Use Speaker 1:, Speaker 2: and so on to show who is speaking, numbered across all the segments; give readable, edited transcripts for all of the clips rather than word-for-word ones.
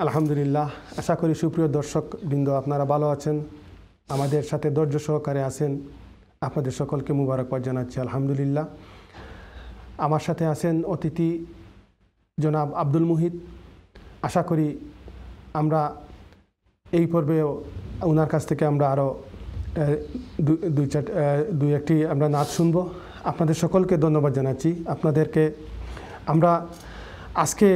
Speaker 1: আলহামদুলিল্লাহ, আশা করি সুপ্রিয় দর্শক বৃন্দ আপনারা ভালো আছেন, আমাদের সাথে ধৈর্য সহকারে আছেন। আপনাদের সকলকে মুবারকবাদ জানাচ্ছি। আলহামদুলিল্লাহ, আমার সাথে আছেন অতিথি জনাব আব্দুল মুহিত। আশা করি আমরা এই পর্বেও ওনার কাছ থেকে আমরা আরও দুই একটি আমরা নাচ শুনব। আপনাদের সকলকে ধন্যবাদ জানাচ্ছি। আপনাদেরকে আমরা আজকে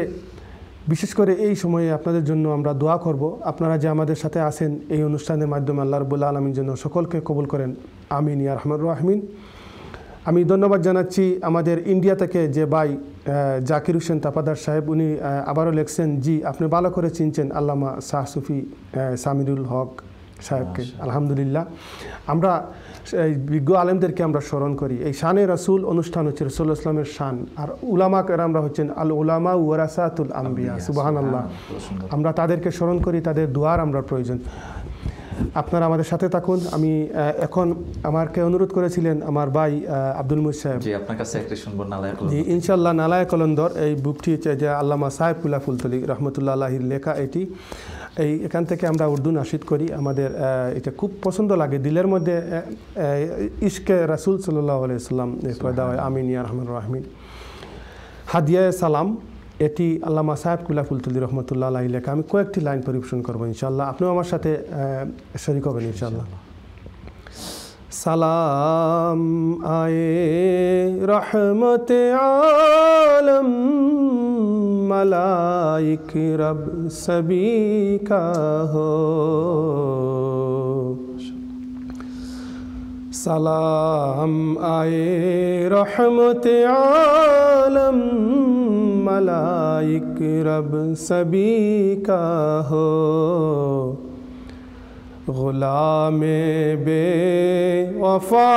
Speaker 1: বিশেষ করে এই সময়ে আপনাদের জন্য আমরা দোয়া করব। আপনারা যে আমাদের সাথে আছেন এই অনুষ্ঠানের মাধ্যমে আল্লাহ রাব্বুল আলামিন যেন সকলকে কবুল করেন, আমিন ইয়া রহমানুর রাহিমিন। আমি ধন্যবাদ জানাচ্ছি আমাদের ইন্ডিয়া থেকে যে ভাই জাকির হোসেন তাপাদার সাহেব, উনি আবারও লেখছেন, জি আপনি ভালো করে চিনছেন আল্লামা শাহ সুফি সামিরুল হক সাহেবকে। আলহামদুলিল্লাহ, আমরা বিজ্ঞ আলেমদেরকে আমরা স্মরণ করি। এই শানে রাসূল অনুষ্ঠান হচ্ছে রাসূলুল্লাহ ইসলামের শান, আর উলামা কেরামরা হচ্ছেন আল উলামা ওয়ারাসাতুল আম্বিয়া। সুবহানাল্লাহ, আমরা তাদেরকে স্মরণ করি, তাদের দোয়ার আমরা প্রয়োজন। আপনারা আমাদের সাথে থাকুন। আমি এখন আমাকে অনুরোধ করেছিলেন আমার ভাই আব্দুল মুহিত সাহেব,
Speaker 2: জি আপনার কাছে একটা শুনবো নালায়ে কলন্দর।
Speaker 1: জি ইনশাআল্লাহ, নালায়ে কলন্দর এই বুকটি হচ্ছে যে আল্লামা সাহেবুল্লাহ ফুলতলি রহমতুল্লাহ আলাইহির লেখা। এটি এখান থেকে আমরা উর্দু নাশিদ করি। আমাদের এটা খুব পছন্দ লাগে, দিলের মধ্যে ইশকে রাসূল সাল্লাল্লাহু আলাইহি ওয়াসাল্লাম পয়দা হয়। আমিন ইয়া রহমানুর রাহিমিন। হাদিয়া সালাম, এটি আল্লামা সাহেবুল্লাহ ফুলতলি রহমতুল্লাহ আলাইহি লেখা। আমি কয়েকটি লাইন পরিবেশন করবো ইনশাআল্লাহ, আপনিও আমার সাথে শরীক হবেন ইনশাআল্লাহ। সালাম আয়ে রহমতে আলম, মলাইক রব সবি কা হো। সালাম আয়ে রহমতে আলম, মলাইক রব সবি কা হো। गुलामे बे वफा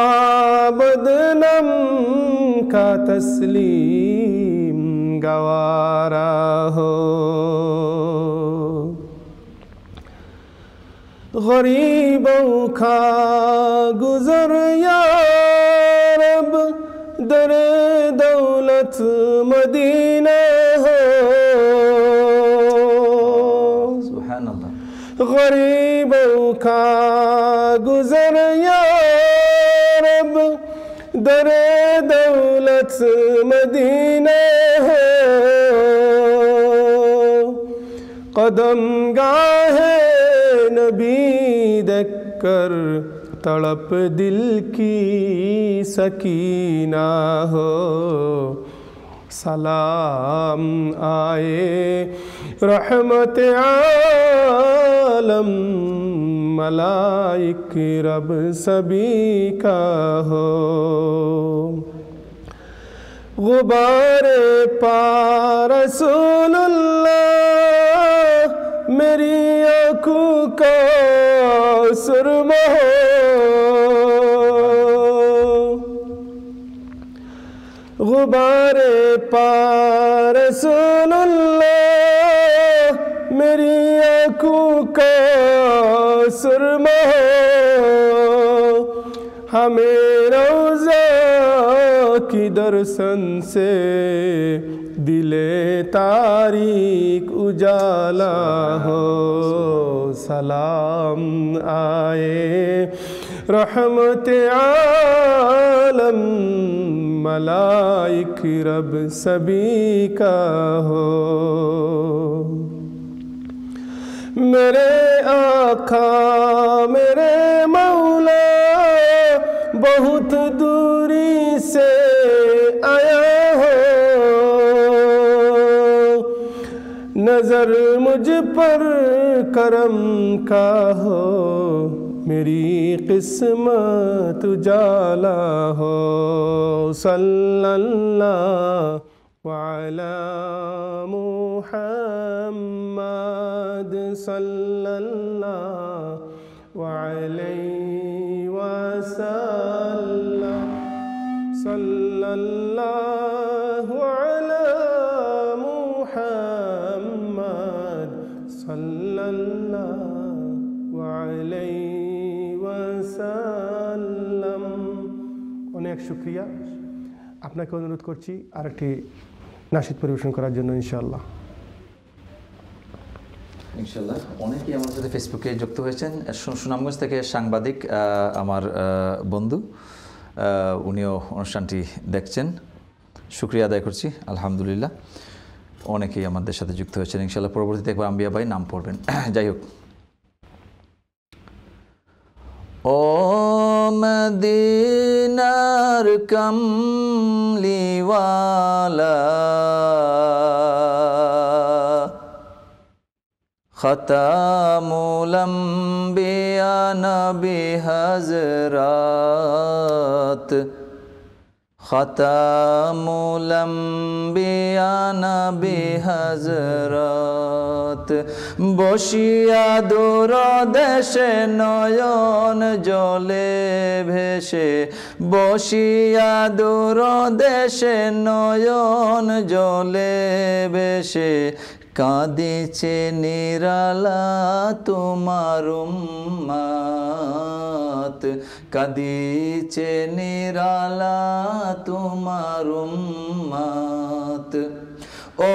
Speaker 1: बदनम का तस्लीम गवारा हो। गरीबों का गुजर या रब, दरे दौलत मदीना हो।
Speaker 2: सुभानअल्लाह।
Speaker 1: गरीबों का गुजर या रब, दरे दौलत मदीना है। कदम गाहे नबी देख कर तड़प दिल की सकीना हो। सलाम आए रहमत आलम, मलाइक रब सभी का हो। गुबारे पा रसूलुल्लाह, मेरी आँखों का सुरमा हो। गुबारे पा रसूलुल्लाह, मेरी आँखों का सुरमा हो। हमें रोज़ा की दर्शन से दिले तारीक उजाला हो। सलाम आए रहमत आलम, मलाइक रब सभी का हो। मेरे आका मेरे मौला बहुत दूरी से आया हो। नजर मुझ पर करम का हो, मेरी किस्मत उजाला हो। सल्लल्लाहु अला मुहम्मद, सल्लल्लाहु अलैहि वसल्लम, सल्लल्लाहु अला मुहम्मद, सल्लल्लाहु अलैहि वसल्लम। অনেক শুকরিয়া। আপনাকে অনুরোধ করছি আরেকটি নাশিদ পরিবেশন করার জন্য ইনশাআল্লাহ।
Speaker 2: ইনশাল্লাহ অনেকেই আমার সাথে ফেসবুকে যুক্ত হয়েছেন। সুনামগঞ্জ থেকে সাংবাদিক আমার বন্ধু, উনিও অনুষ্ঠানটি দেখছেন, শুকরিয়া আদায় করছি। আলহামদুলিল্লাহ অনেকেই আমাদের সাথে যুক্ত হয়েছেন। ইনশাল্লাহ পরবর্তীতে একবার আম্বিয়া ভাই নাম পড়বেন। যাই হোক, ও মদিনার কমলিওয়ালা খতামুল আম্বিয়া নবী হযরত খতামুল আম্বিয়া নবী হযরত বসিয়া দূর দেশে নয়ন জলে ভেসে, বসিয়া দূর দেশে নয়ন জলে ভেসে কাঁদিছে নিরালা তোমার উম্মত, কাঁদিছে নিরালা তোমার উম্মত। ও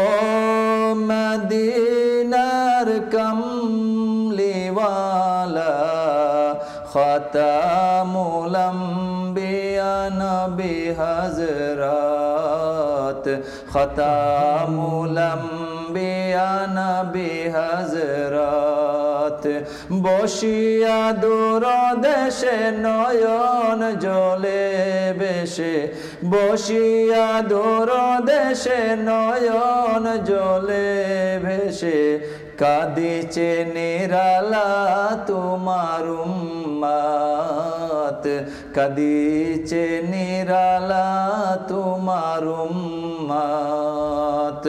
Speaker 2: মদিনার কমলিওয়ালা খতামুল আম্বিয়া নবী হযরত খতামুল আম্বিয়া নবী হযরত বসিয়া দূর দেশে নয়ন জলে বেশে, বসিয়া দূর দেশে নয়ন জলে ভেসে কাঁদিছে নিরালা তোমার উম্মত, কাঁদিছে নিরালা তোমার উম্মত।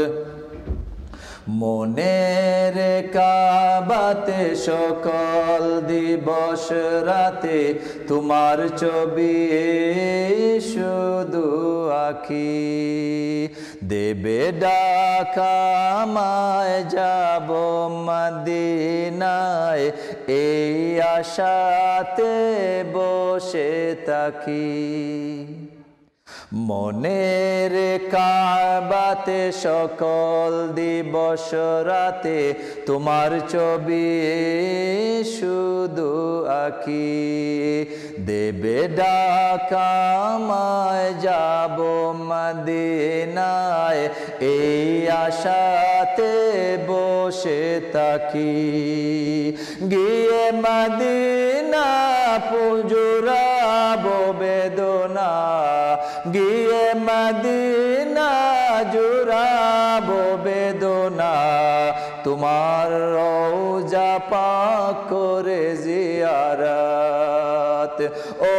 Speaker 2: মনের কাবাতে সকল দিবস রাতে তোমার ছবি শুধু আঁকি, দেবে ডাকামায় যাব মদিনায় এই আশাতে বসে থাকি। মনের কাবাতে সকল দিবস রাতে তোমার ছবি শুধু আঁকি, দেবে ডাকামায় যাব মদিনায় এই আশাতে বসে থাকি। গিয়ে মদিনা পুজুরাবো বেদনা, গিয়ে মদিনা জুড়াবো বেদনা, তোমার রওজা পাক করে জিয়ারত। ও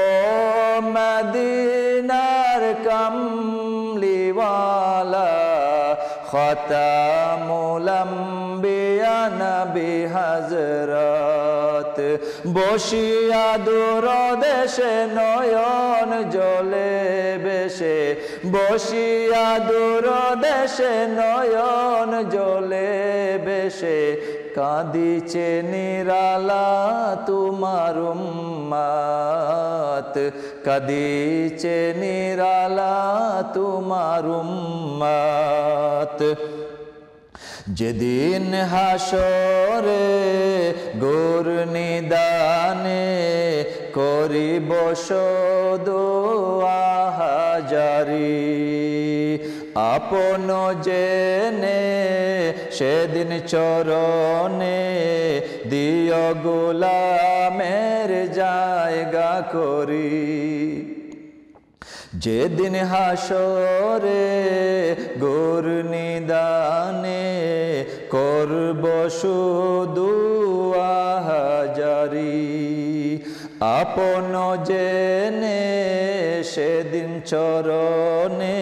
Speaker 2: মদিনার কমলিওয়ালা খতামুল আম্বিয়া নবী হযরত বসিয়া দূর দেশে নয়ন জলে বেশে, বসিয়া দূর দেশে নয়ন জলে বেশে কাঁদিছে নিরালা তোমার উম্মত, কাঁদিছে নিরালা তোমার উম্মত। যেদিন হাসরে গোর নিদানে করিব দোয়া হাজারি, আপন জেনে সেদিন চরণে দিও গোলামের জায়গা করি। যেদিন হাসরে গোর নিদানে করব শুধু হাজারি, আপন জেনে সেদিন চরণে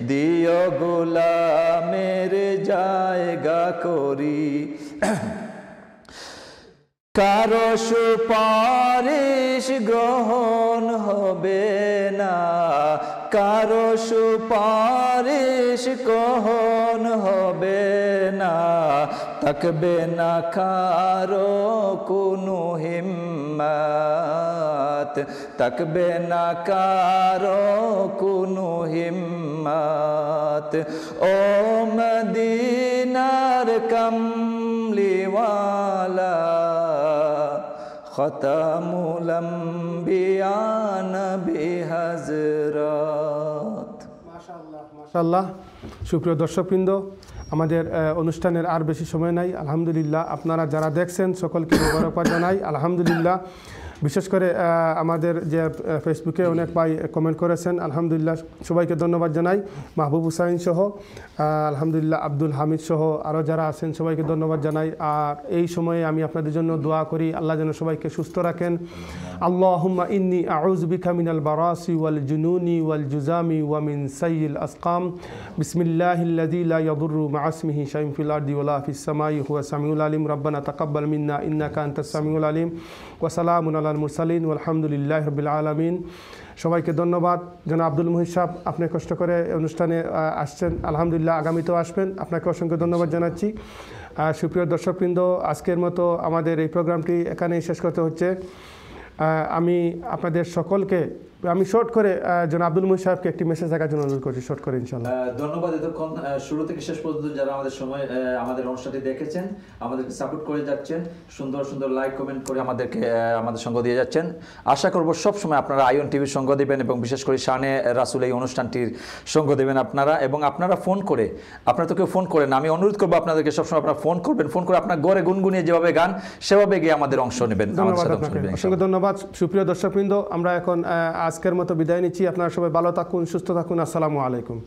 Speaker 2: দিও গোলামের জায়গা করি। কারো সুপারিশ গ্রহণ হবে না, কারো সুপারিশ গ্রহণ হবে না, থাকবে না কারো কোনো হিম্মত, থাকবে না কারো কোনো হিম্মত। ও মদিনার আমার কামলিওয়ালা খতামুল আম্বিয়া নবী হযরত।
Speaker 1: মাশাআল্লাহ। সুপ্রিয় দর্শকবৃন্দ, আমাদের অনুষ্ঠানের আর বেশি সময় নাই। আলহামদুলিল্লাহ, আপনারা যারা দেখছেন সকলকে মোবারকবাদ জানাই। আলহামদুলিল্লাহ, বিশেষ করে আমাদের যে ফেসবুকে অনেক ভাই কমেন্ট করেছেন, আলহামদুলিল্লাহ সবাইকে ধন্যবাদ জানাই। মাহবুব হুসাইন সহ আলহামদুলিল্লাহ আব্দুল হামিদ সহ আরও যারা আছেন সবাইকে ধন্যবাদ জানাই। আর এই সময়ে আমি আপনাদের জন্য দোয়া করি, আল্লাহ যেন সবাইকে সুস্থ রাখেন। আল্লাহুম্মা ইন্নী আউযু বিকা মিনাল বারাসি ওয়াল জুনুনি ওয়াল জুজামি ওয়া মিন সাইয়িল আসকাম। বিসমিল্লাহিল্লাযী লা ইয়াদুররু মা'a ইসমিহি শাইউন ফিল আরদি ওয়ালা ফিস সামাই হুয়াস সামিউল আলিম। রাব্বানা তাকাব্বাল মিন্না ইন্নাকা আনতাস সামিউল আলিম। ওয়া সালামুন আলাল মুরসালিন ওয়ালহামদুলিল্লাহি রাব্বিল আলামিন। সবাইকে ধন্যবাদ। যেন আব্দুল মুহিত সাহেব, আপনি কষ্ট করে অনুষ্ঠানে আসছেন, আলহামদুলিল্লাহ আগামীতেও আসবেন, আপনাকে অসংখ্য ধন্যবাদ জানাচ্ছি। সুপ্রিয় দর্শকবৃন্দ, আজকের মতো আমাদের এই প্রোগ্রামটি এখানেই শেষ করতে হচ্ছে। আমি আপনাদের সকলকে আমি শর্ট করে যেন আব্দুল মুহিত সাহেবকে একটি মেসেজ দেখার জন্য অনুরোধ করছি, শর্ট করে ইনশাআল্লাহ।
Speaker 2: ধন্যবাদ এতক্ষণ শুরু থেকে শেষ পর্যন্ত যারা আমাদের সময় আমাদের অনুষ্ঠানটি দেখেছেন, আমাদেরকে সাপোর্ট করে যাচ্ছেন, সুন্দর সুন্দর লাইক কমেন্ট করে আমাদেরকে আমাদের সঙ্গ দিয়ে যাচ্ছেন। আশা করব সব সময় আপনারা আইয়ন টিভির সঙ্গ দেবেন এবং বিশেষ করে শানে রাসূল এই অনুষ্ঠানটির সঙ্গ দেবেন আপনারা। এবং আপনারা ফোন করে, আপনারা তো কেউ ফোন করেন, আমি অনুরোধ করবো আপনাদেরকে সবসময় আপনারা ফোন করবেন, ফোন করে আপনার গড়ে গুনগুনিয়ে যেভাবে গান সেভাবে গিয়ে আমাদের অংশ নেবেন।
Speaker 1: ধন্যবাদ আপনাকে, অসংখ্য ধন্যবাদ। সুপ্রিয় দর্শকবৃন্দ, আমরা এখন আজকের মতো বিদায় নিচ্ছি। আপনারা সবাই ভালো থাকুন, সুস্থ থাকুন। আসসালামু আলাইকুম।